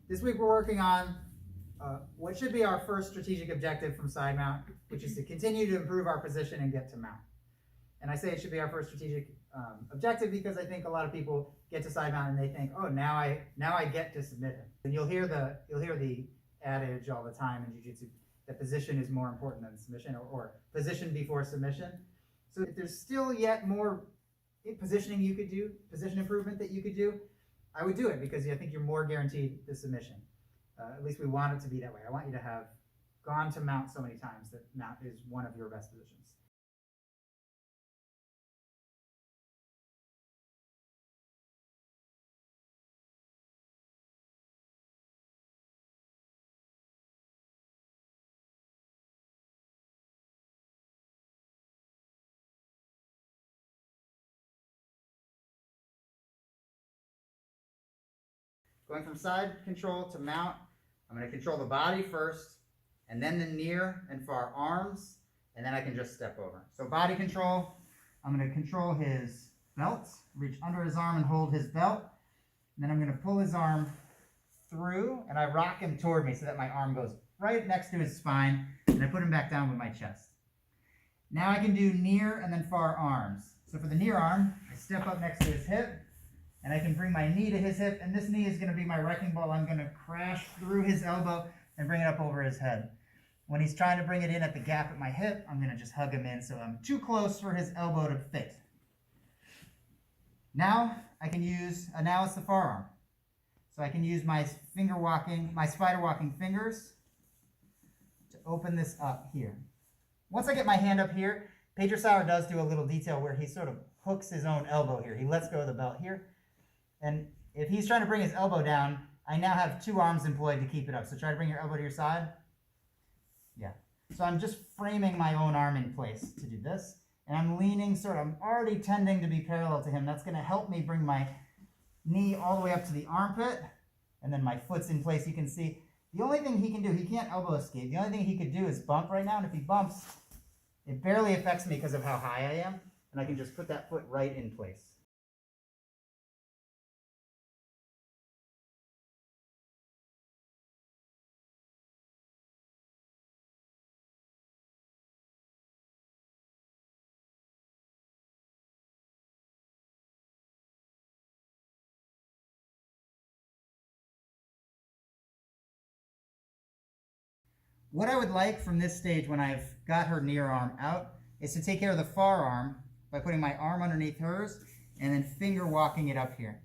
This week we're working on what should be our first strategic objective from side mount, which is to continue to improve our position and get to mount. And I say it should be our first strategic objective because I think a lot of people get to side mount and they think, oh, now I get to submit him. And you'll hear the adage all the time in jiu-jitsu that position is more important than submission, or position before submission. So if there's still yet more positioning you could do, position improvement that you could do, I would do it because I think you're more guaranteed the submission. At least we want it to be that way. I want you to have gone to mount so many times that mount is one of your best positions. Going from side control to mount, I'm going to control the body first, and then the near and far arms, and then I can just step over. So body control, I'm going to control his belt, reach under his arm and hold his belt. And then I'm going to pull his arm through, and I rock him toward me so that my arm goes right next to his spine, and I put him back down with my chest. Now I can do near and then far arms. So for the near arm, I step up next to his hip, and I can bring my knee to his hip, and this knee is going to be my wrecking ball. I'm going to crash through his elbow and bring it up over his head. When he's trying to bring it in at the gap at my hip, I'm going to just hug him in so I'm too close for his elbow to fit. Now I can use, now it's the forearm. So I can use my spider walking fingers to open this up here. Once I get my hand up here, Pedro Sauer does do a little detail where he sort of hooks his own elbow here. He lets go of the belt here. And if he's trying to bring his elbow down, I now have two arms employed to keep it up. So try to bring your elbow to your side. Yeah. So I'm just framing my own arm in place to do this. And I'm leaning I'm already tending to be parallel to him. That's going to help me bring my knee all the way up to the armpit. And then my foot's in place. You can see the only thing he can do, he can't elbow escape. The only thing he could do is bump right now. And if he bumps, it barely affects me because of how high I am. And I can just put that foot right in place. What I would like from this stage when I've got her near arm out is to take care of the far arm by putting my arm underneath hers and then finger walking it up here.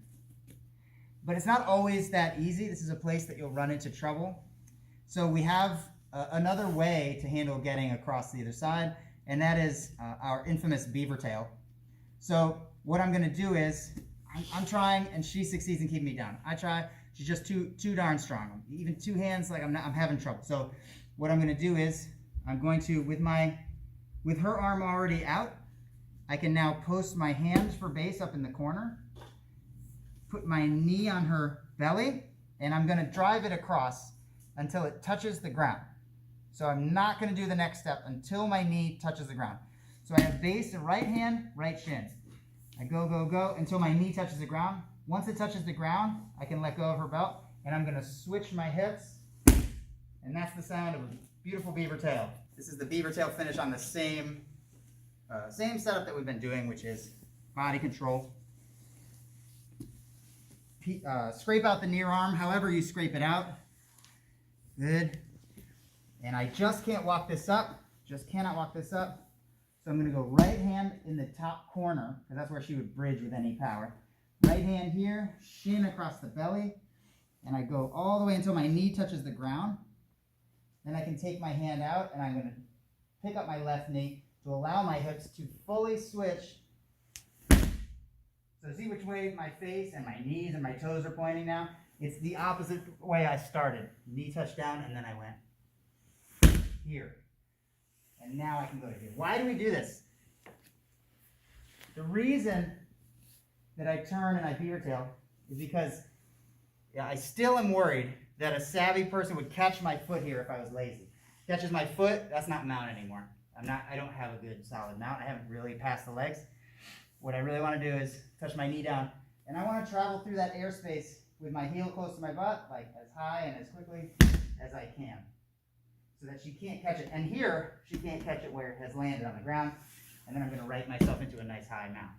But it's not always that easy. This is a place that you'll run into trouble. So we have another way to handle getting across the other side, and that is our infamous beaver tail. So what I'm going to do is, I'm trying, and she succeeds in keeping me down. I try, she's just too darn strong. Even two hands, like I'm having trouble. So what I'm going to do is, I'm going to, with her arm already out, I can now post my hands for base up in the corner, put my knee on her belly, and I'm going to drive it across until it touches the ground. So I'm not going to do the next step until my knee touches the ground. So I have base and right hand, right shin. I go until my knee touches the ground. Once it touches the ground, I can let go of her belt, and I'm going to switch my hips. And that's the sound of a beautiful beaver tail. This is the beaver tail finish on the same setup that we've been doing, which is body control. Scrape out the near arm, however you scrape it out. Good. And I just can't walk this up. Just cannot walk this up. So I'm going to go right hand in the top corner, because that's where she would bridge with any power. Right hand here, shin across the belly, and I go all the way until my knee touches the ground. Then I can take my hand out, and I'm going to pick up my left knee to allow my hips to fully switch. So see which way my face and my knees and my toes are pointing now? It's the opposite way I started. Knee touched down, and then I went here. And now I can go to here. Why do we do this? The reason that I turn and I beaver tail is because I still am worried that a savvy person would catch my foot here if I was lazy. Catches my foot, that's not mount anymore. I don't have a good solid mount. I haven't really passed the legs. What I really want to do is touch my knee down, and I want to travel through that airspace with my heel close to my butt, like as high and as quickly as I can, so that she can't catch it. And here, she can't catch it where it has landed on the ground. And then I'm going to right myself into a nice high mount.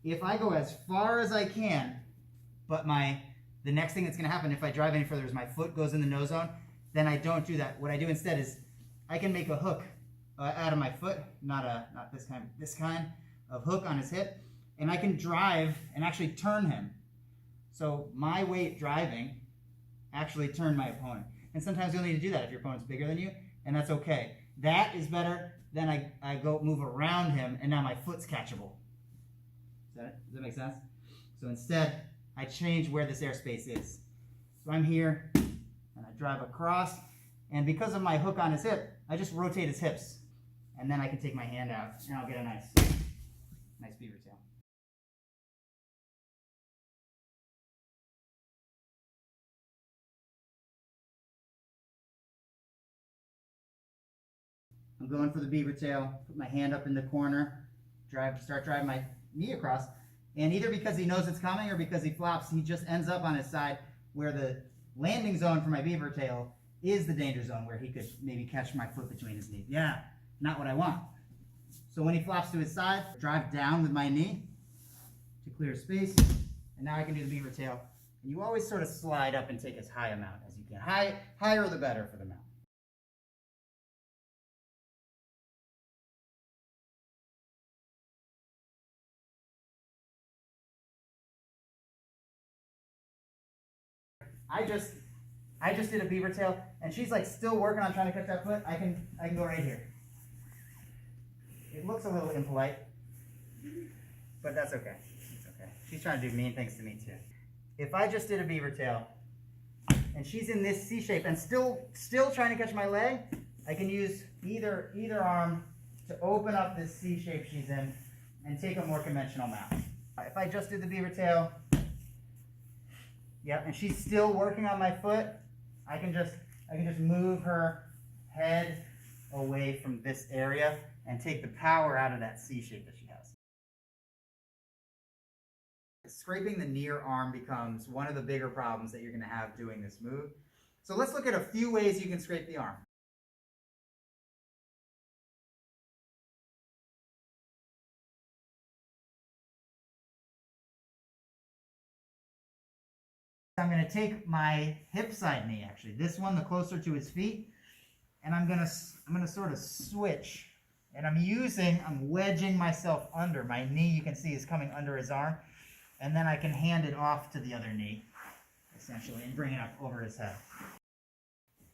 If I go as far as I can, but the next thing that's going to happen if I drive any further is my foot goes in the nose zone, then I don't do that. What I do instead is I can make a hook out of my foot, not this kind of hook on his hip, and I can drive and actually turn him. So my weight driving actually turned my opponent. And sometimes you'll need to do that if your opponent's bigger than you, and that's okay. That is better than I go move around him, and now my foot's catchable. Does that make sense? So instead, I change where this airspace is. So I'm here, and I drive across, and because of my hook on his hip, I just rotate his hips, and then I can take my hand out, and I'll get a nice beaver tail. I'm going for the beaver tail, put my hand up in the corner, start driving my knee across, and either because he knows it's coming or because he flops, he just ends up on his side where the landing zone for my beaver tail is the danger zone where he could maybe catch my foot between his knees. Yeah, not what I want. So when he flops to his side, drive down with my knee to clear space, and now I can do the beaver tail. And you always sort of slide up and take as high a mount as you can. Higher the better for the mount. I just did a beaver tail, and she's like still working on trying to catch that foot. I can go right here. It looks a little impolite, but that's okay. It's okay. She's trying to do mean things to me too. If I just did a beaver tail, and she's in this C shape and still trying to catch my leg, I can use either arm to open up this C shape she's in and take a more conventional mount. If I just did the beaver tail, yeah, and she's still working on my foot, I can just move her head away from this area and take the power out of that C shape that she has. Scraping the near arm becomes one of the bigger problems that you're going to have doing this move. So let's look at a few ways you can scrape the arm. I'm going to take my hip side knee, actually, this one, the closer to his feet, and I'm going to sort of switch. And I'm wedging myself under. My knee, you can see, is coming under his arm. And then I can hand it off to the other knee, essentially, and bring it up over his head.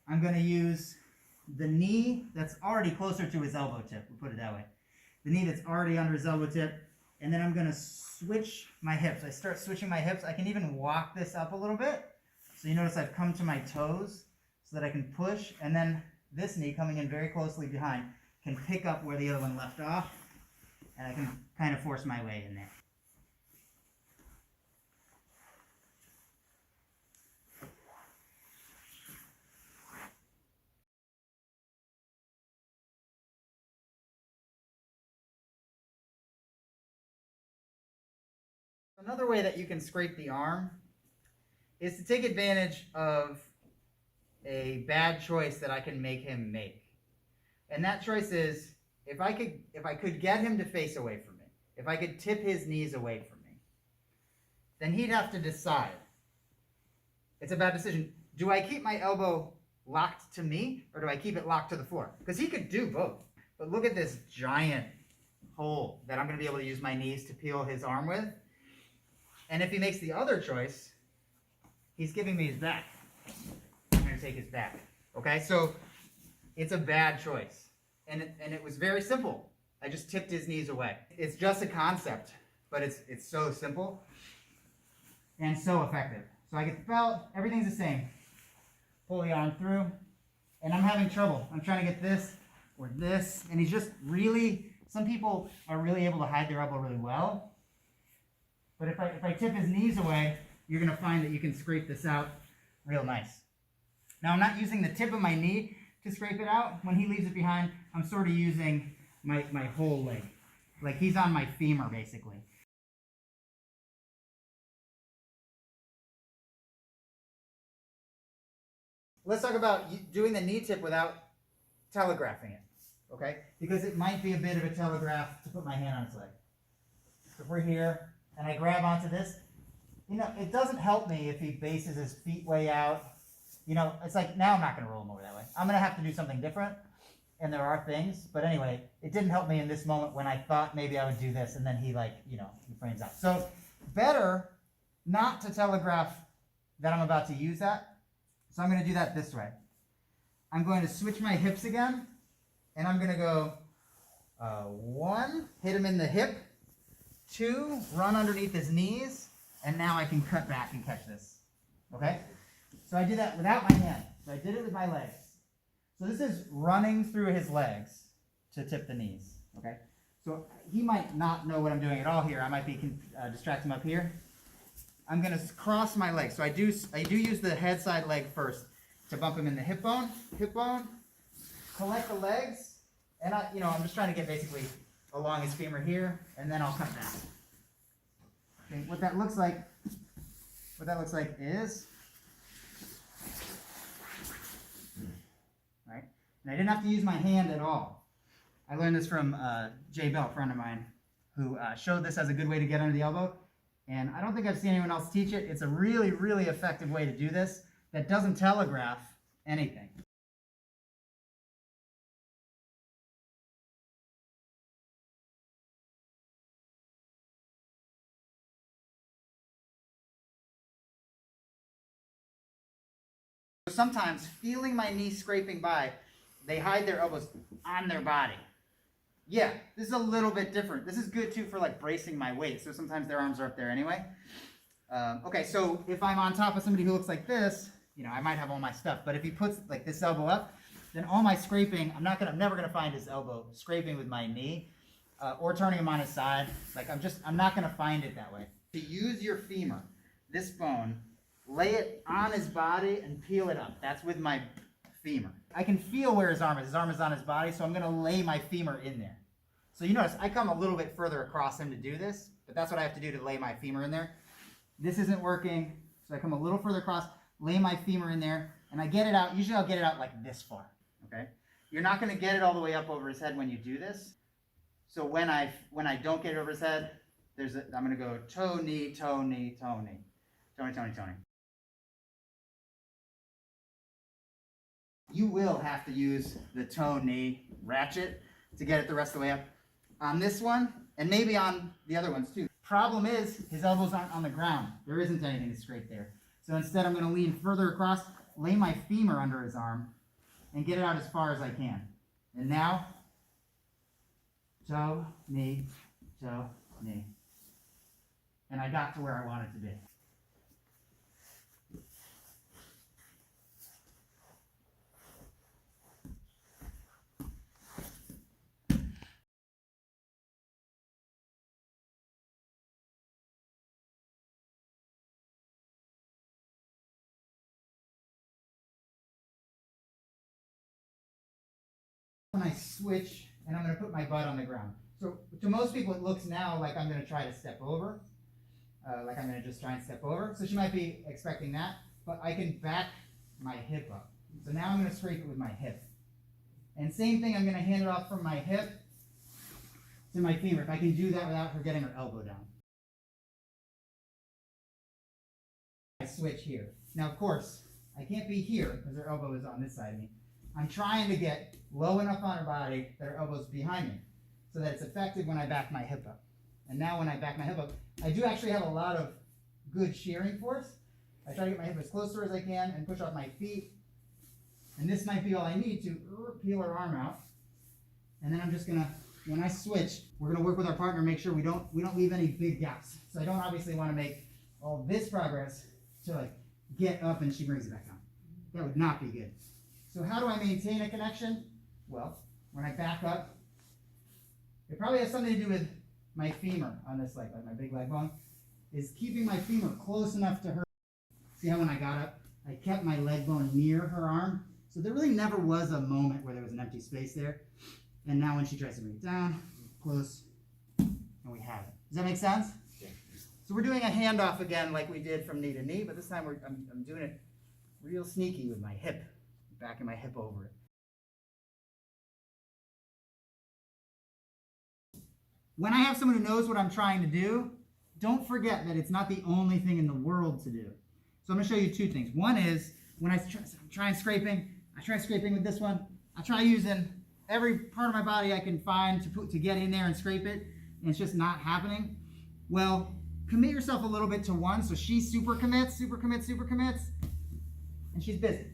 I'm going to use the knee that's already closer to his elbow tip, we'll put it that way. The knee that's already under his elbow tip. And then I'm going to switch my hips. I start switching my hips. I can even walk this up a little bit. So you notice I've come to my toes so that I can push. And then this knee, coming in very closely behind, can pick up where the other one left off. And I can kind of force my way in there. Another way that you can scrape the arm is to take advantage of a bad choice that I can make him make. And that choice is, if I could get him to face away from me, if I could tip his knees away from me, then he'd have to decide. It's a bad decision. Do I keep my elbow locked to me, or do I keep it locked to the floor? Because he could do both. But look at this giant hole that I'm going to be able to use my knees to peel his arm with. And if he makes the other choice, he's giving me his back. I'm going to take his back. Okay, so it's a bad choice. And it was very simple. I just tipped his knees away. It's just a concept, but it's so simple and so effective. So I get the belt, everything's the same. Pull the arm through, and I'm having trouble. I'm trying to get this or this, and he's just really, some people are really able to hide their elbow really well. But if I tip his knees away, you're going to find that you can scrape this out real nice. Now I'm not using the tip of my knee to scrape it out. When he leaves it behind, I'm sort of using my whole leg. Like he's on my femur basically. Let's talk about doing the knee tip without telegraphing it, okay? Because it might be a bit of a telegraph to put my hand on his leg. So if we're here and I grab onto this, you know, it doesn't help me if he bases his feet way out. You know, it's like, now I'm not going to roll him over that way. I'm going to have to do something different, and there are things. But anyway, it didn't help me in this moment when I thought maybe I would do this, and then he, like, you know, he frames out. So better not to telegraph that I'm about to use that. So I'm going to do that this way. I'm going to switch my hips again, and I'm going to go 1, hit him in the hip, 2, run underneath his knees, and now I can cut back and catch this. Okay? So I did that without my hand. So I did it with my legs. So this is running through his legs to tip the knees. Okay? So he might not know what I'm doing at all here. I might be distracting him up here. I'm going to cross my legs. So I do use the head side leg first to bump him in the hip bone, collect the legs, and I'm just trying to get basically along his femur here, and then I'll cut back. Okay, what that looks like is, right? And I didn't have to use my hand at all. I learned this from Jay Bell, a friend of mine, who showed this as a good way to get under the elbow. And I don't think I've seen anyone else teach it. It's a really, really effective way to do this that doesn't telegraph anything. Sometimes, feeling my knee scraping by, they hide their elbows on their body. Yeah, this is a little bit different. This is good too for like bracing my weight. So sometimes their arms are up there anyway. Okay, so if I'm on top of somebody who looks like this, you know, I might have all my stuff. But if he puts like this elbow up, then all my scraping, I'm never gonna find his elbow scraping with my knee or turning him on his side. Like I'm not gonna find it that way. To use your femur, this bone, lay it on his body and peel it up. That's with my femur. I can feel where his arm is. His arm is on his body, so I'm going to lay my femur in there. So you notice I come a little bit further across him to do this, but that's what I have to do to lay my femur in there. This isn't working, so I come a little further across, lay my femur in there, and I get it out. Usually I'll get it out like this far, okay? You're not going to get it all the way up over his head when you do this. So when I don't get it over his head, I'm going to go toe, knee, toe, knee, toe, knee. Toe, knee, toe, knee, toe, knee. You will have to use the toe knee ratchet to get it the rest of the way up on this one, and maybe on the other ones too. Problem is, his elbows aren't on the ground. There isn't anything to scrape there. So instead I'm going to lean further across, lay my femur under his arm, and get it out as far as I can. And now, toe, knee, toe, knee. And I got to where I wanted to be. When I switch, and I'm going to put my butt on the ground. So to most people it looks now like I'm going to try to step over, like I'm going to just try and step over. So she might be expecting that, but I can back my hip up. So now I'm going to scrape it with my hip. And same thing, I'm going to hand it off from my hip to my femur. If I can do that without her getting her elbow down. I switch here. Now of course, I can't be here because her elbow is on this side of me. I'm trying to get low enough on her body that her elbow's behind me so that it's effective when I back my hip up. And now when I back my hip up, I do actually have a lot of good shearing force. I try to get my hip as close to her as I can and push off my feet. And this might be all I need to peel her arm out. And then I'm just gonna, when I switch, we're gonna work with our partner, make sure we don't leave any big gaps. So I don't obviously want to make all this progress to like get up and she brings it back down. That would not be good. So how do I maintain a connection? Well, when I back up, it probably has something to do with my femur on this leg, like my big leg bone, is keeping my femur close enough to her. See how when I got up, I kept my leg bone near her arm. So there really never was a moment where there was an empty space there. And now when she tries to bring it down, close, and we have it. Does that make sense? Yeah. So we're doing a handoff again like we did from knee to knee, but this time I'm doing it real sneaky with my hip, backing my hip over it. When I have someone who knows what I'm trying to do, don't forget that it's not the only thing in the world to do. So I'm going to show you two things. One is when I try scraping with this one. I try using every part of my body I can find to get in there and scrape it, and it's just not happening. Well, commit yourself a little bit to one, so she super commits, and she's busy,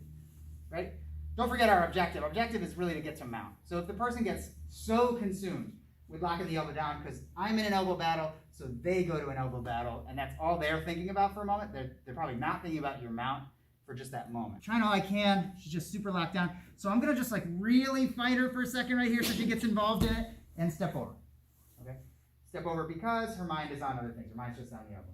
right? Don't forget our objective. Our objective is really to get to mount. So if the person gets so consumed with locking the elbow down because I'm in an elbow battle, so they go to an elbow battle, and that's all they're thinking about for a moment, they're probably not thinking about your mount for just that moment. Trying all I can. She's just super locked down. So I'm gonna just like really fight her for a second right here so she gets involved in it and step over. Okay? Step over because her mind is on other things. Her mind's just on the elbow.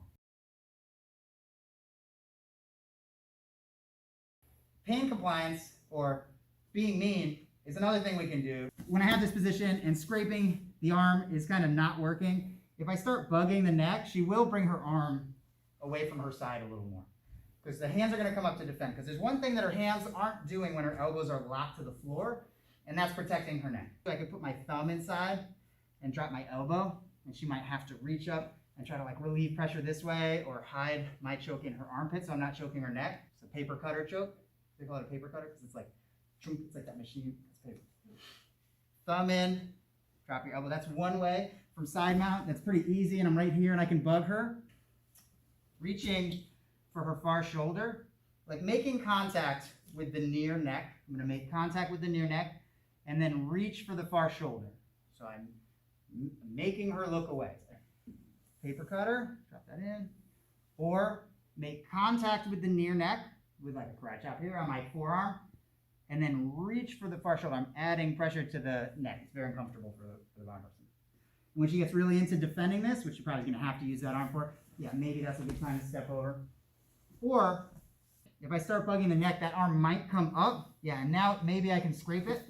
Pain compliance, or being mean, is another thing we can do. When I have this position and scraping the arm is kind of not working, if I start bugging the neck, she will bring her arm away from her side a little more. Because the hands are going to come up to defend. Because there's one thing that her hands aren't doing when her elbows are locked to the floor, and that's protecting her neck. I could put my thumb inside and drop my elbow, and she might have to reach up and try to like relieve pressure this way or hide my choke in her armpit so I'm not choking her neck. It's a paper cutter choke. They call it a paper cutter because it's like that machine. It's paper. Thumb in, drop your elbow. That's one way from side mount. That's pretty easy, and I'm right here and I can bug her. Reaching for her far shoulder, like making contact with the near neck. I'm going to make contact with the near neck and then reach for the far shoulder. So I'm making her look away. Paper cutter, drop that in. Or make contact with the near neck with like a karate chop here on my forearm and then reach for the far shoulder. I'm adding pressure to the neck. It's very uncomfortable for the blind person. When she gets really into defending this, which you're probably going to have to use that arm for, yeah, maybe that's a good time to step over. Or if I start bugging the neck, that arm might come up. Yeah, and now maybe I can scrape it.